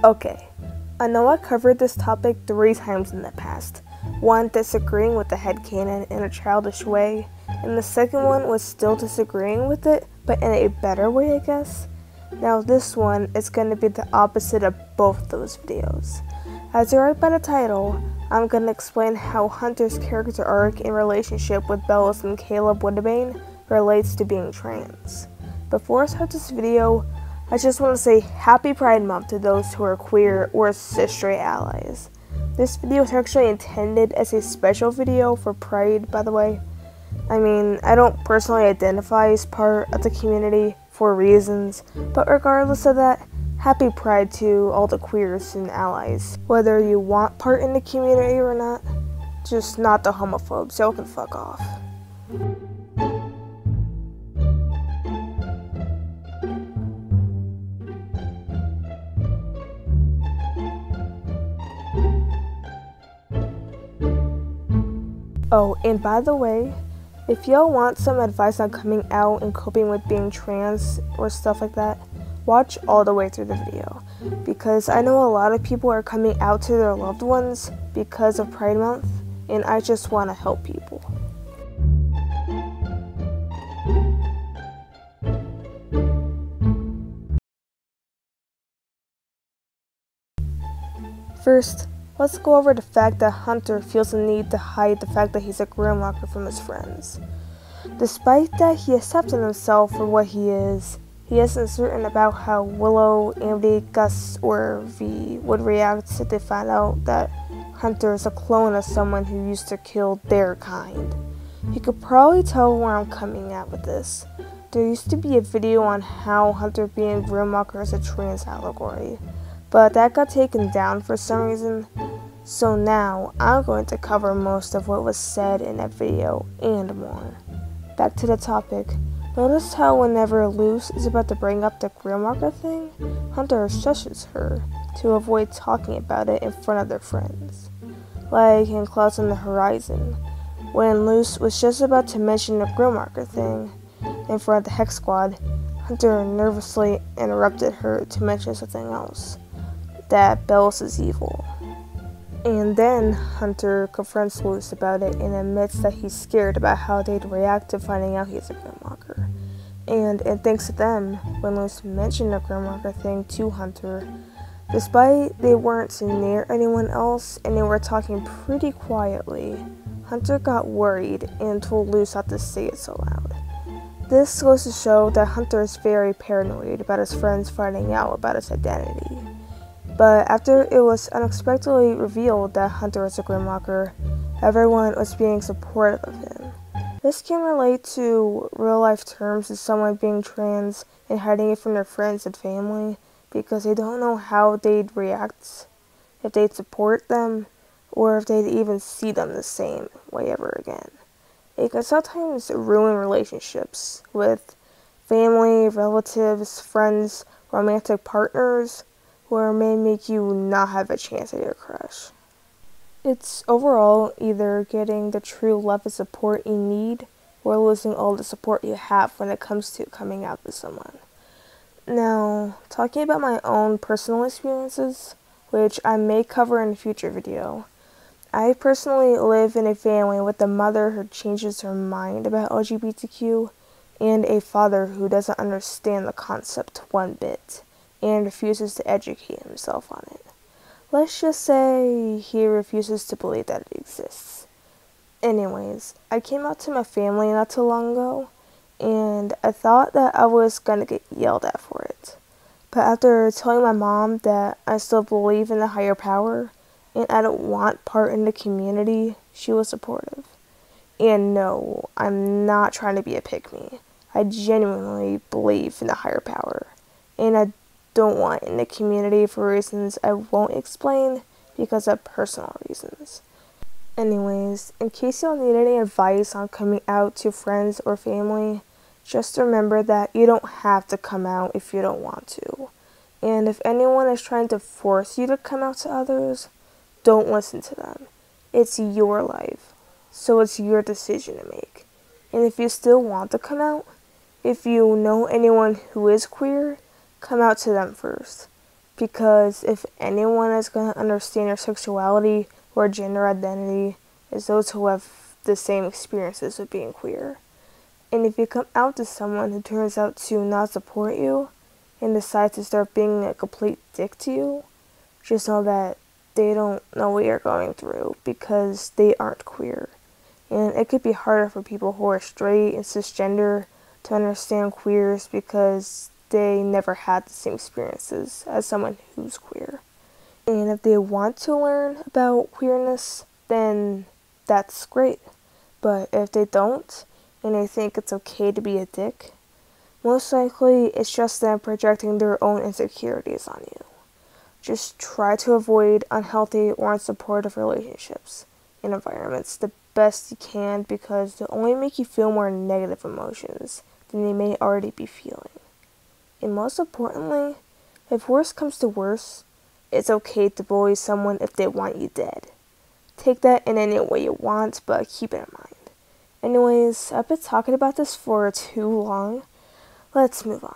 Okay, I know I covered this topic 3 times in the past. One, disagreeing with the headcanon in a childish way, and the second one was still disagreeing with it, but in a better way, I guess. Now this one is going to be the opposite of both those videos. As you read by the title, I'm going to explain how Hunter's character arc in relationship with Bellis and Caleb Woodbane relates to being trans. Before I start this video, I just want to say Happy Pride Month to those who are queer or cis-straight allies. This video is actually intended as a special video for Pride, by the way. I mean, I don't personally identify as part of the community for reasons, but regardless of that, Happy Pride to all the queers and allies. Whether you want part in the community or not, just not the homophobes, y'all can fuck off. Oh, and by the way, if y'all want some advice on coming out and coping with being trans or stuff like that, watch all the way through the video, because I know a lot of people are coming out to their loved ones because of Pride Month, and I just want to help people. First, let's go over the fact that Hunter feels the need to hide the fact that he's a Grimwalker from his friends. Despite that he accepted himself for what he is, he isn't certain about how Willow, Amity, Gus, or V would react if they find out that Hunter is a clone of someone who used to kill their kind. You could probably tell where I'm coming at with this. There used to be a video on how Hunter being Grimwalker is a trans allegory, but that got taken down for some reason. So now, I'm going to cover most of what was said in that video and more. Back to the topic. Notice how whenever Luce is about to bring up the Grimwalker thing, Hunter shushes her to avoid talking about it in front of their friends. Like in Clouds on the Horizon, when Luce was just about to mention the Grimwalker thing in front of the Hex Squad, Hunter nervously interrupted her to mention something else, that Bellis is evil. And then Hunter confronts Luce about it and admits that he's scared about how they'd react to finding out he's a Grimwalker. And thanks to them, when Luce mentioned the Grimwalker thing to Hunter, despite they weren't near anyone else and they were talking pretty quietly, Hunter got worried and told Luce not to say it so loud. This goes to show that Hunter is very paranoid about his friends finding out about his identity. But after it was unexpectedly revealed that Hunter was a Grimwalker, everyone was being supportive of him. This can relate to real-life terms as someone being trans and hiding it from their friends and family because they don't know how they'd react, if they'd support them, or if they'd even see them the same way ever again. It can sometimes ruin relationships with family, relatives, friends, romantic partners, or may make you not have a chance at your crush. It's overall either getting the true love and support you need or losing all the support you have when it comes to coming out to someone. Now, talking about my own personal experiences, which I may cover in a future video, I personally live in a family with a mother who changes her mind about LGBTQ and a father who doesn't understand the concept one bit and refuses to educate himself on it. Let's just say he refuses to believe that it exists. Anyways, I came out to my family not too long ago, and I thought that I was gonna get yelled at for it. But after telling my mom that I still believe in the higher power, and I don't want part in the community, she was supportive. And no, I'm not trying to be a pick-me. I genuinely believe in the higher power, and I don't want in the community for reasons I won't explain because of personal reasons. Anyways, in case y'all need any advice on coming out to friends or family, just remember that you don't have to come out if you don't want to. And if anyone is trying to force you to come out to others, don't listen to them. It's your life, so it's your decision to make. And if you still want to come out, if you know anyone who is queer, come out to them first. Because if anyone is going to understand your sexuality or gender identity, it's those who have the same experiences with being queer. And if you come out to someone who turns out to not support you and decides to start being a complete dick to you, just know that they don't know what you're going through because they aren't queer. And it could be harder for people who are straight and cisgender to understand queers because they never had the same experiences as someone who's queer. And if they want to learn about queerness, then that's great. But if they don't, and they think it's okay to be a dick, most likely it's just them projecting their own insecurities on you. Just try to avoid unhealthy or unsupportive relationships and environments the best you can because they'll only make you feel more negative emotions than they may already be feeling. And most importantly, if worse comes to worse, it's okay to bully someone if they want you dead. Take that in any way you want, but keep it in mind. Anyways, I've been talking about this for too long. Let's move on.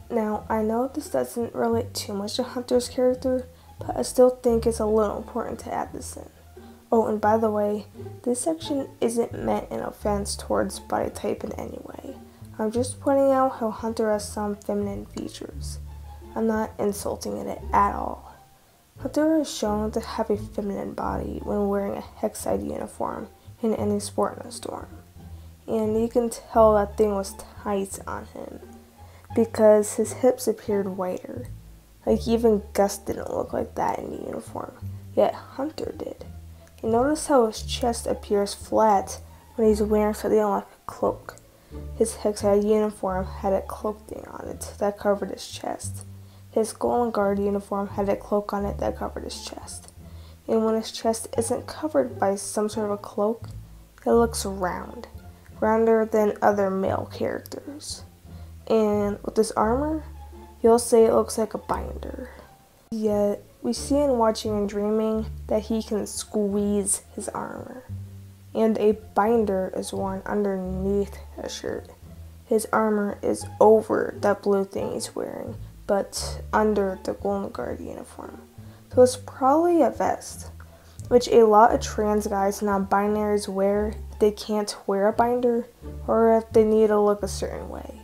Now, I know this doesn't relate too much to Hunter's character, but I still think it's a little important to add this in. Oh, and by the way, this section isn't meant in offense towards body type in any way. I'm just pointing out how Hunter has some feminine features. I'm not insulting it at all. Hunter is shown to have a feminine body when wearing a hex-side uniform in any sport in a storm. And you can tell that thing was tight on him because his hips appeared wider. Like even Gus didn't look like that in the uniform, yet Hunter did. And notice how his chest appears flat when he's wearing something like a cloak. His hex-side uniform had a cloak thing on it that covered his chest. His Golden Guard uniform had a cloak on it that covered his chest. And when his chest isn't covered by some sort of a cloak, it looks round, rounder than other male characters. And with his armor, you'll say it looks like a binder. Yet, we see in Watching and Dreaming that he can squeeze his armor. And a binder is worn underneath a shirt. His armor is over that blue thing he's wearing, but under the Golden Guard uniform. So it's probably a vest, which a lot of trans guys and non-binaries wear if they can't wear a binder or if they need to look a certain way.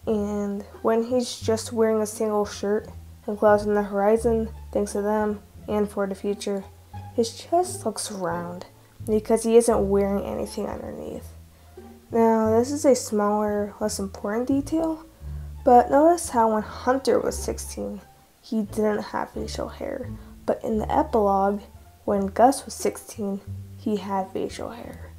And when he's just wearing a single shirt and clouds on the horizon, thanks to them and for the future, his chest looks round because he isn't wearing anything underneath. Now, this is a smaller, less important detail, but notice how when Hunter was 16, he didn't have facial hair, but in the epilogue, when Gus was 16, he had facial hair.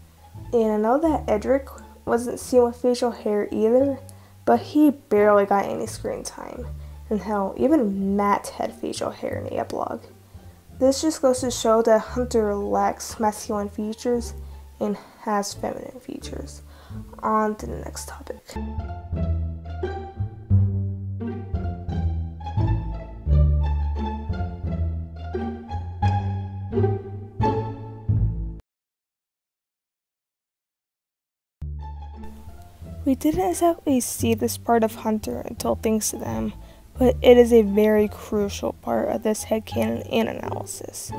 And I know that Edric wasn't seen with facial hair either, but he barely got any screen time. And hell, even Matt had facial hair in the epilogue. This just goes to show that Hunter lacks masculine features and has feminine features. On to the next topic. We didn't exactly see this part of Hunter until thanks to them, but it is a very crucial part of this headcanon and analysis.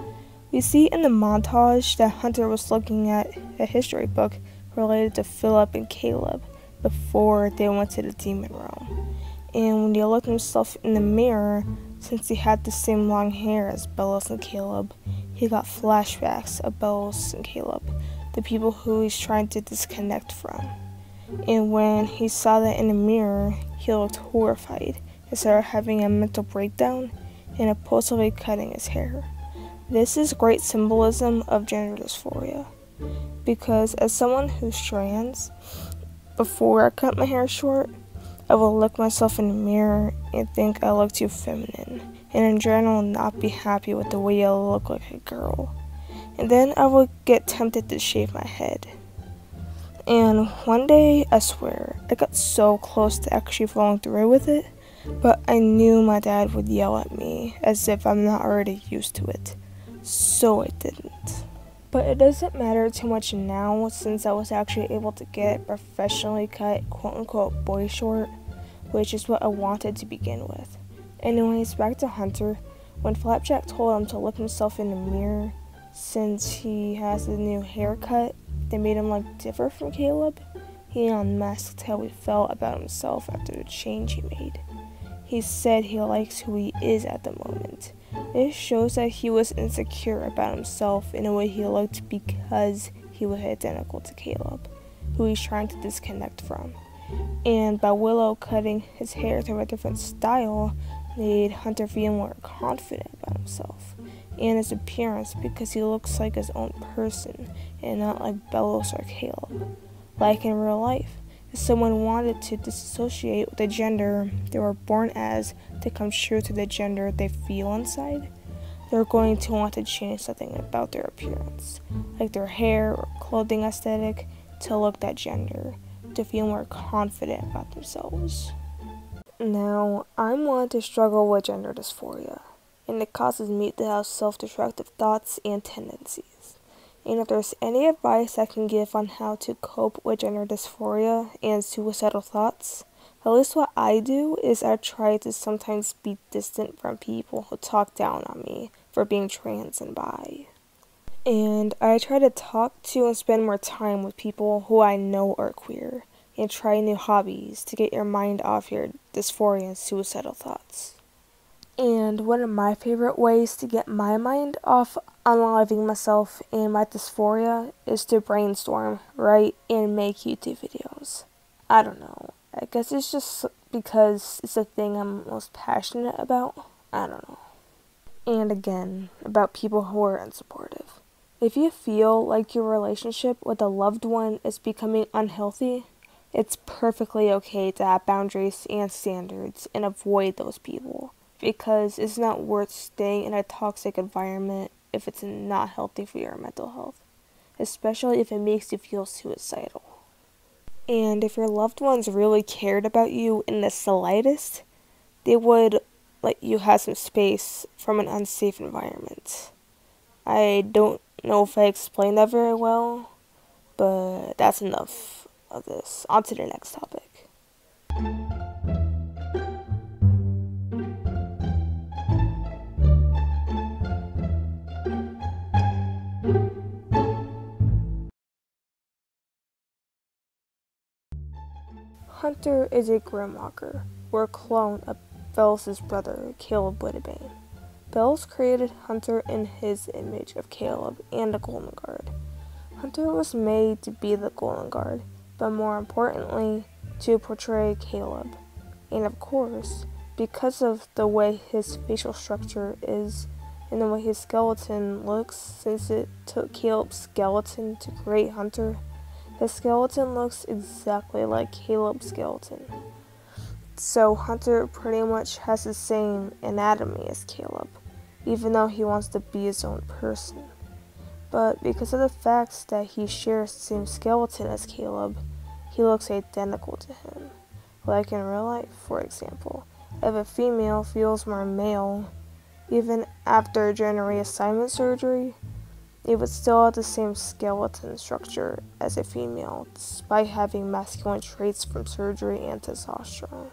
We see in the montage that Hunter was looking at a history book related to Philip and Caleb before they went to the demon realm. And when he looked himself in the mirror, since he had the same long hair as Bellows and Caleb, he got flashbacks of Bellows and Caleb, the people who he's trying to disconnect from. And when he saw that in the mirror, he looked horrified and started having a mental breakdown and impulsively cutting his hair. This is great symbolism of gender dysphoria, because as someone who's trans, before I cut my hair short, I will look myself in the mirror and think I look too feminine, and in general not be happy with the way I look like a girl. And then I would get tempted to shave my head. And one day, I swear, I got so close to actually following through with it, but I knew my dad would yell at me as if I'm not already used to it, so I didn't. But it doesn't matter too much now since I was actually able to get professionally cut quote-unquote boy short, which is what I wanted to begin with. Anyways, back to Hunter. When Flapjack told him to look himself in the mirror, since he has a new haircut that made him look different from Caleb, he unmasked how he felt about himself after the change he made. He said he likes who he is at the moment. This shows that he was insecure about himself in the way he looked because he was identical to Caleb, who he's trying to disconnect from. And by Willow cutting his hair to a different style made Hunter feel more confident about himself and his appearance because he looks like his own person and not like Bellows or Caleb. Like in real life, if someone wanted to disassociate with the gender they were born as to come true to the gender they feel inside, they're going to want to change something about their appearance, like their hair or clothing aesthetic, to look that gender, to feel more confident about themselves. Now, I'm one to struggle with gender dysphoria, and it causes me to have self-destructive thoughts and tendencies. And if there's any advice I can give on how to cope with gender dysphoria and suicidal thoughts, at least what I do is I try to sometimes be distant from people who talk down on me for being trans and bi. And I try to talk to and spend more time with people who I know are queer, and try new hobbies to get your mind off your dysphoria and suicidal thoughts. And one of my favorite ways to get my mind off unaliving myself and my dysphoria is to brainstorm, write, and make YouTube videos. I don't know. I guess it's just because it's the thing I'm most passionate about. I don't know. And again, about people who are unsupportive. If you feel like your relationship with a loved one is becoming unhealthy, it's perfectly okay to have boundaries and standards and avoid those people, because it's not worth staying in a toxic environment if it's not healthy for your mental health, especially if it makes you feel suicidal. And if your loved ones really cared about you in the slightest, they would let you have some space from an unsafe environment. I don't know if I explained that very well, but that's enough of this. On to the next topic. Hunter is a Grimwalker, or a clone of Bellows' brother, Caleb Woodbane. Bellows created Hunter in his image of Caleb and the Golden Guard. Hunter was made to be the Golden Guard, but more importantly, to portray Caleb. And of course, because of the way his facial structure is and the way his skeleton looks, since it took Caleb's skeleton to create Hunter, his skeleton looks exactly like Caleb's skeleton. So Hunter pretty much has the same anatomy as Caleb, even though he wants to be his own person. But because of the fact that he shares the same skeleton as Caleb, he looks identical to him. Like in real life, for example, if a female feels more male, even after gender reassignment surgery, it would still have the same skeleton structure as a female, despite having masculine traits from surgery and testosterone.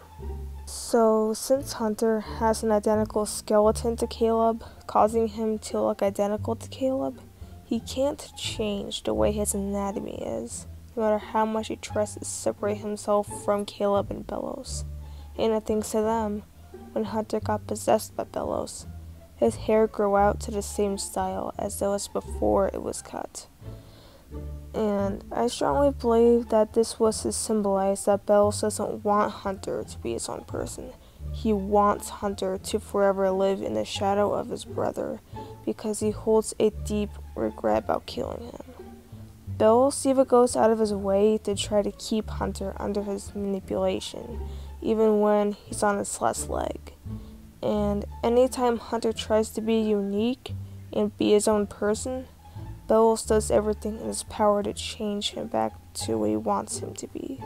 So, since Hunter has an identical skeleton to Caleb, causing him to look identical to Caleb, he can't change the way his anatomy is, no matter how much he tries to separate himself from Caleb and Bellows. And thanks to them, when Hunter got possessed by Bellows, his hair grew out to the same style as it was before it was cut. And I strongly believe that this was to symbolize that Bellows doesn't want Hunter to be his own person. He wants Hunter to forever live in the shadow of his brother because he holds a deep regret about killing him. Bellows even goes out of his way to try to keep Hunter under his manipulation, even when he's on his last leg. And anytime Hunter tries to be unique and be his own person, Bellows does everything in his power to change him back to what he wants him to be.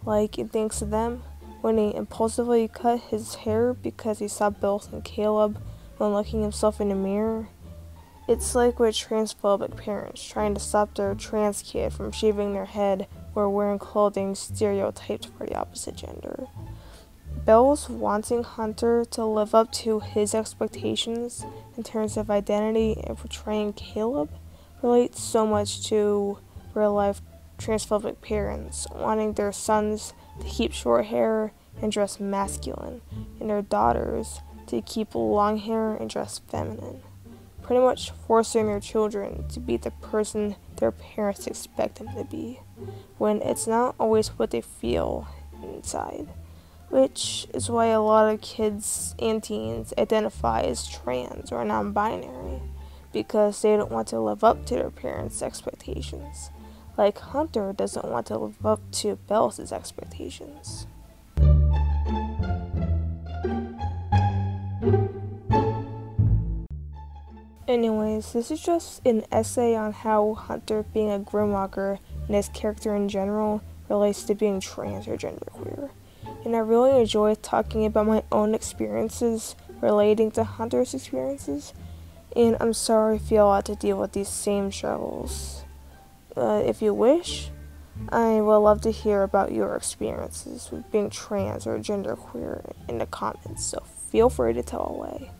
Like, thanks to them, when he impulsively cut his hair because he saw Bellows and Caleb when looking himself in the mirror, it's like with transphobic parents trying to stop their trans kid from shaving their head or wearing clothing stereotyped for the opposite gender. Belle's wanting Hunter to live up to his expectations in terms of identity and portraying Caleb relates so much to real-life transphobic parents wanting their sons to keep short hair and dress masculine, and their daughters to keep long hair and dress feminine. Pretty much forcing their children to be the person their parents expect them to be, when it's not always what they feel inside. Which is why a lot of kids and teens identify as trans or non-binary, because they don't want to live up to their parents' expectations, like Hunter doesn't want to live up to Belle's expectations. Anyways, this is just an essay on how Hunter being a Grimwalker and his character in general relates to being trans or genderqueer. And I really enjoy talking about my own experiences relating to Hunter's experiences, and I'm sorry if you all had to deal with these same struggles. If you wish, I would love to hear about your experiences with being trans or genderqueer in the comments, so feel free to tell away.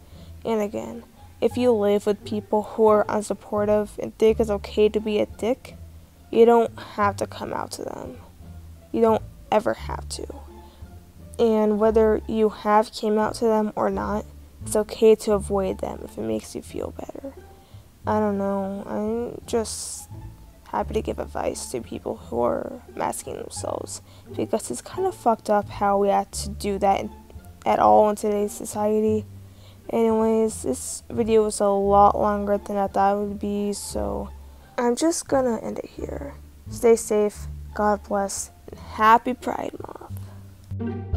And again, if you live with people who are unsupportive and think it's okay to be a dick, you don't have to come out to them. You don't ever have to. And whether you have came out to them or not, it's okay to avoid them if it makes you feel better. I don't know, I'm just happy to give advice to people who are masking themselves, because it's kind of fucked up how we have to do that at all in today's society. Anyways, this video was a lot longer than I thought it would be, so I'm just gonna end it here. Stay safe, God bless, and happy Pride Month.